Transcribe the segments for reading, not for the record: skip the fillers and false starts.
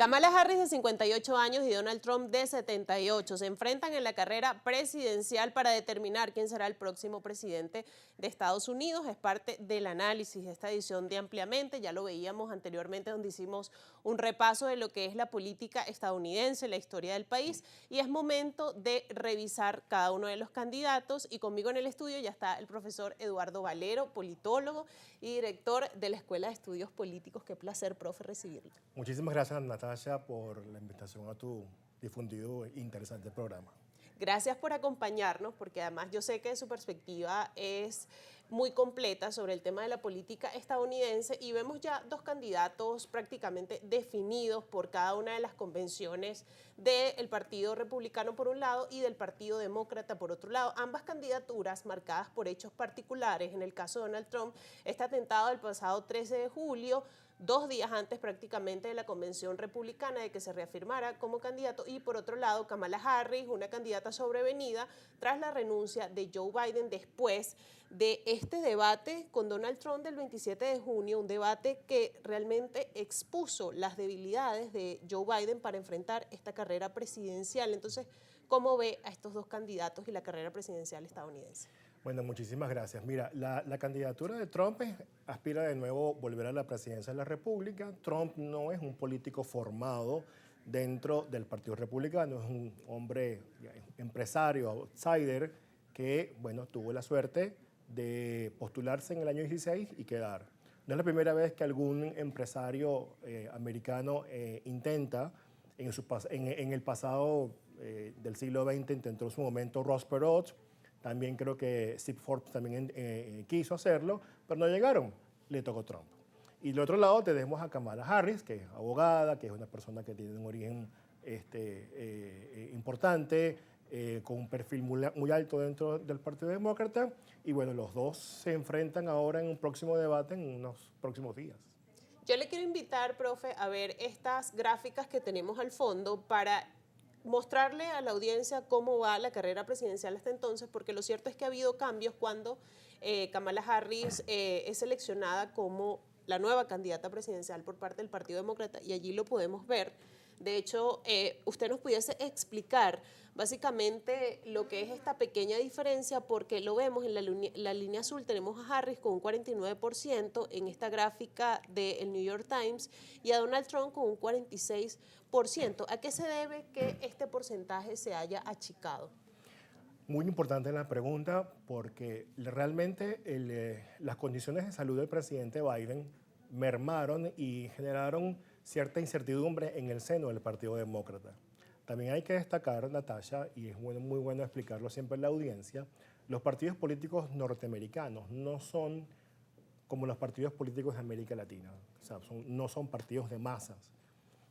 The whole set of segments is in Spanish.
Kamala Harris, de 58 años, y Donald Trump, de 78, se enfrentan en la carrera presidencial para determinar quién será el próximo presidente de Estados Unidos. Es parte del análisis de esta edición de Ampliamente. Ya lo veíamos anteriormente, donde hicimos un repaso de lo que es la política estadounidense, la historia del país, y es momento de revisar cada uno de los candidatos. Y conmigo en el estudio ya está el profesor Eduardo Valero, politólogo y director de la Escuela de Estudios Políticos. Qué placer, profe, recibirlo. Muchísimas gracias, Natasha, por la invitación a tu difundido e interesante programa. Gracias por acompañarnos, porque además yo sé que su perspectiva es muy completa sobre el tema de la política estadounidense, y vemos ya dos candidatos prácticamente definidos por cada una de las convenciones del Partido Republicano por un lado y del Partido Demócrata por otro lado. Ambas candidaturas marcadas por hechos particulares. En el caso de Donald Trump, este atentado del pasado 13 de julio, 2 días antes prácticamente de la convención republicana de que se reafirmara como candidato, y por otro lado Kamala Harris, una candidata sobrevenida tras la renuncia de Joe Biden después de este debate con Donald Trump del 27 de junio, un debate que realmente expuso las debilidades de Joe Biden para enfrentar esta carrera presidencial. Entonces, ¿cómo ve a estos dos candidatos y la carrera presidencial estadounidense? Bueno, muchísimas gracias. Mira, la candidatura de Trump aspira de nuevo a volver a la presidencia de la República. Trump no es un político formado dentro del Partido Republicano, es un hombre empresario, outsider, que, bueno, tuvo la suerte de postularse en el año 16 y quedar. No es la primera vez que algún empresario americano intenta, en el pasado del siglo XX intentó en su momento Ross Perot. También creo que Steve Forbes también quiso hacerlo, pero no llegaron. Le tocó Trump. Y del otro lado tenemos a Kamala Harris, que es abogada, que es una persona que tiene un origen importante, con un perfil muy alto dentro del Partido Demócrata. Y bueno, los dos se enfrentan ahora en un próximo debate en unos próximos días. Yo le quiero invitar, profe, a ver estas gráficas que tenemos al fondo para mostrarle a la audiencia cómo va la carrera presidencial hasta entonces, porque lo cierto es que ha habido cambios cuando Kamala Harris es seleccionada como la nueva candidata presidencial por parte del Partido Demócrata, y allí lo podemos ver. De hecho, usted nos pudiese explicar básicamente lo que es esta pequeña diferencia, porque lo vemos en la línea azul, tenemos a Harris con un 49% en esta gráfica del New York Times, y a Donald Trump con un 46%. ¿A qué se debe que este porcentaje se haya achicado? Muy importante la pregunta, porque realmente las condiciones de salud del presidente Biden mermaron y generaron cierta incertidumbre en el seno del Partido Demócrata. También hay que destacar, Natasha, y es muy bueno explicarlo siempre en la audiencia, los partidos políticos norteamericanos no son como los partidos políticos de América Latina. O sea, no son partidos de masas.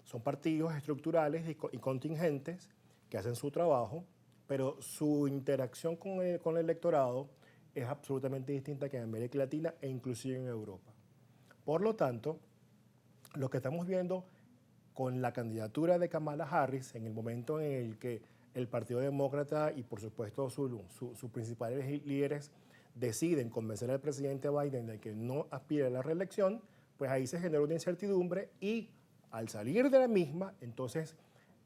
Son partidos estructurales y contingentes que hacen su trabajo, pero su interacción con el electorado es absolutamente distinta que en América Latina e inclusive en Europa. Por lo tanto, lo que estamos viendo con la candidatura de Kamala Harris, en el momento en el que el Partido Demócrata y por supuesto sus principales líderes deciden convencer al presidente Biden de que no aspire a la reelección, pues ahí se genera una incertidumbre, y al salir de la misma, entonces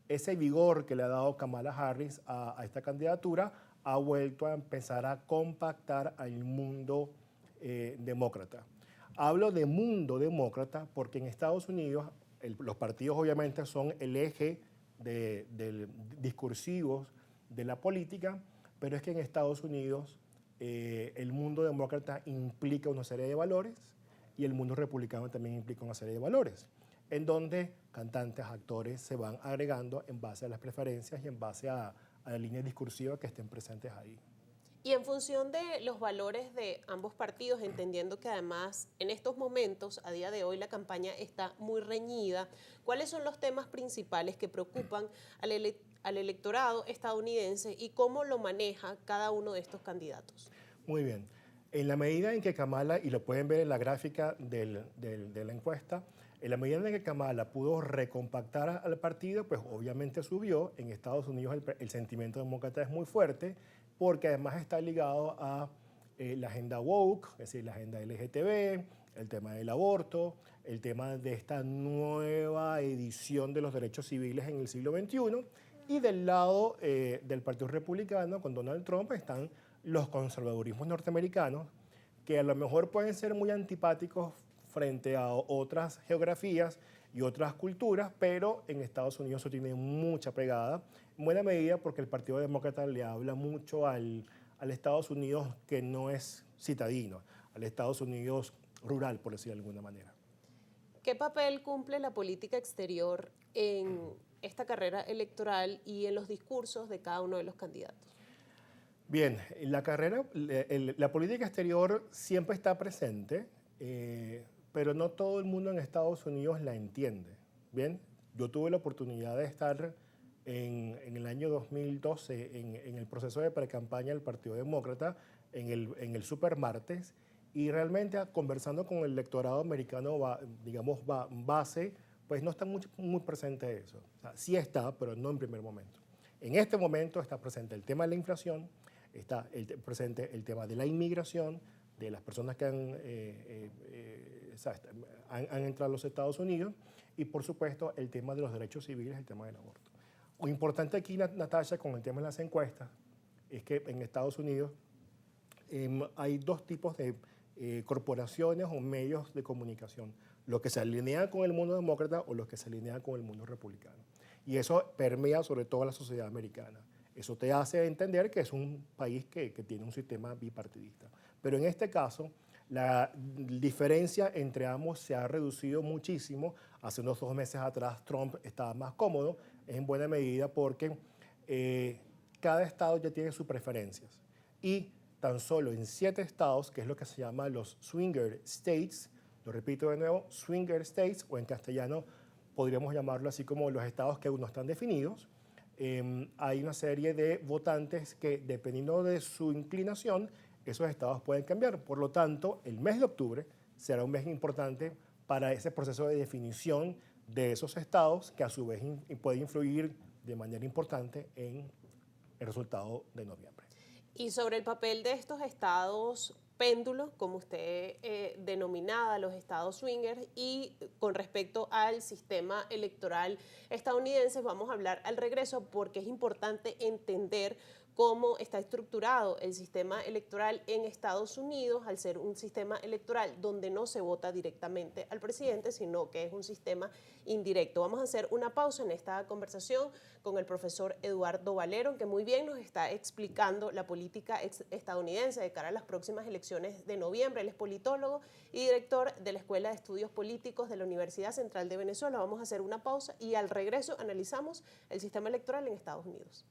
ese vigor que le ha dado Kamala Harris a esta candidatura ha vuelto a empezar a compactar al mundo demócrata. Hablo de mundo demócrata porque en Estados Unidos los partidos obviamente son el eje discursivos de la política, pero es que en Estados Unidos el mundo demócrata implica una serie de valores y el mundo republicano también implica una serie de valores, en donde cantantes, actores se van agregando en base a las preferencias y en base a la línea discursiva que estén presentes ahí. Y en función de los valores de ambos partidos, entendiendo que además en estos momentos, a día de hoy, la campaña está muy reñida, ¿cuáles son los temas principales que preocupan al electorado estadounidense y cómo lo maneja cada uno de estos candidatos? Muy bien. En la medida en que Kamala, y lo pueden ver en la gráfica de la encuesta, en la medida en que Kamala pudo recompactar al partido, pues obviamente subió. En Estados Unidos el sentimiento demócrata es muy fuerte, porque además está ligado a la agenda woke, es decir, la agenda LGTB, el tema del aborto, el tema de esta nueva edición de los derechos civiles en el siglo XXI, y del lado del Partido Republicano, con Donald Trump, están los conservadurismos norteamericanos, que a lo mejor pueden ser muy antipáticos frente a otras geografías y otras culturas, pero en Estados Unidos eso tiene mucha pegada, en buena medida porque el Partido Demócrata le habla mucho al Estados Unidos que no es citadino, al Estados Unidos rural, por decirlo de alguna manera. ¿Qué papel cumple la política exterior en esta carrera electoral y en los discursos de cada uno de los candidatos? Bien, la política exterior siempre está presente, pero no todo el mundo en Estados Unidos la entiende. Bien, yo tuve la oportunidad de estar en el año 2012 en el proceso de precampaña del Partido Demócrata, en el Supermartes, y realmente conversando con el electorado americano, base, pues no está muy presente eso. O sea, sí está, pero no en primer momento. En este momento está presente el tema de la inflación, está presente el tema de la inmigración, de las personas que han entrado a los Estados Unidos, y por supuesto el tema de los derechos civiles, el tema del aborto. Lo importante aquí, Natasha, con el tema de las encuestas, es que en Estados Unidos hay dos tipos de corporaciones o medios de comunicación, los que se alinean con el mundo demócrata o los que se alinean con el mundo republicano. Y eso permea sobre todo la sociedad americana. Eso te hace entender que es un país que tiene un sistema bipartidista. Pero en este caso, la diferencia entre ambos se ha reducido muchísimo. Hace unos 2 meses atrás Trump estaba más cómodo, en buena medida porque cada estado ya tiene sus preferencias. Y tan solo en 7 estados, que es lo que se llama los swinger states, lo repito de nuevo, swinger states, o en castellano podríamos llamarlo así como los estados que aún no están definidos, hay una serie de votantes que, dependiendo de su inclinación, esos estados pueden cambiar. Por lo tanto, el mes de octubre será un mes importante para ese proceso de definición de esos estados, que a su vez puede influir de manera importante en el resultado de noviembre. Y sobre el papel de estos estados péndulos, como usted denominaba, los estados swingers, y con respecto al sistema electoral estadounidense, vamos a hablar al regreso porque es importante entender cómo está estructurado el sistema electoral en Estados Unidos, al ser un sistema electoral donde no se vota directamente al presidente, sino que es un sistema indirecto. Vamos a hacer una pausa en esta conversación con el profesor Eduardo Valero, que muy bien nos está explicando la política estadounidense de cara a las próximas elecciones de noviembre. Él es politólogo y director de la Escuela de Estudios Políticos de la Universidad Central de Venezuela. Vamos a hacer una pausa y al regreso analizamos el sistema electoral en Estados Unidos.